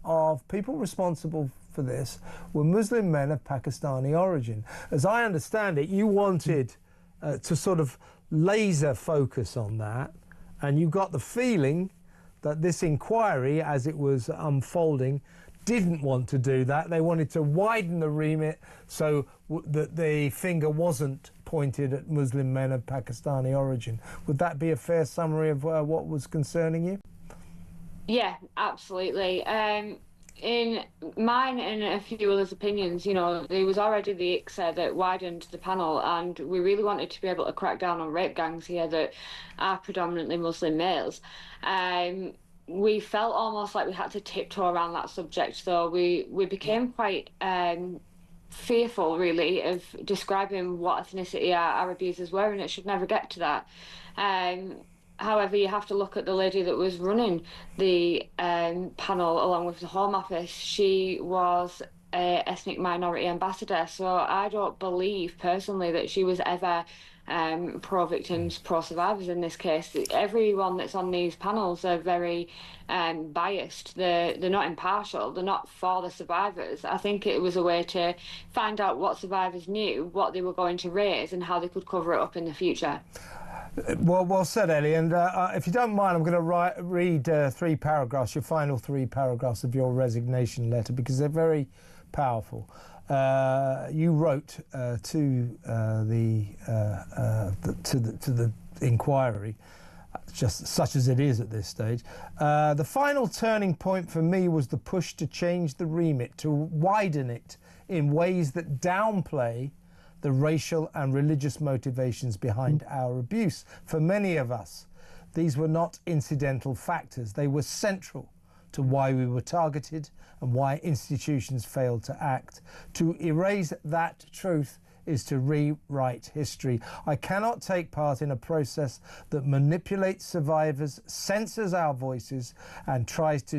of people responsible for this were Muslim men of Pakistani origin. As I understand it, you wanted to sort of laser focus on that, and you got the feeling that this inquiry, as it was unfolding, didn't want to do that. They wanted to widen the remit so that the finger wasn't pointed at Muslim men of Pakistani origin. Would that be a fair summary of what was concerning you? Yeah, absolutely. In mine and a few others' opinions, you know, there was already the ICSA that widened the panel, and we really wanted to be able to crack down on rape gangs here that are predominantly Muslim males. We felt almost like we had to tiptoe around that subject, though. We became quite fearful, really, of describing what ethnicity our abusers were, and it should never get to that. However, you have to look at the lady that was running the panel along with the Home Office. She was an ethnic minority ambassador, so I don't believe personally that she was ever pro-victims, pro-survivors in this case. Everyone that's on these panels are very biased. They're not impartial. They're not for the survivors. I think it was a way to find out what survivors knew, what they were going to raise, and how they could cover it up in the future. Well said, Ellie. And if you don't mind, I'm going to read 3 paragraphs, your final 3 paragraphs of your resignation letter, because they're very powerful. You wrote to the inquiry, just such as it is at this stage. The final turning point for me was the push to change the remit, to widen it in ways that downplay the racial and religious motivations behind our abuse. For many of us, these were not incidental factors. They were central to why we were targeted and why institutions failed to act. To erase that truth is to rewrite history. I cannot take part in a process that manipulates survivors, censors our voices, and tries to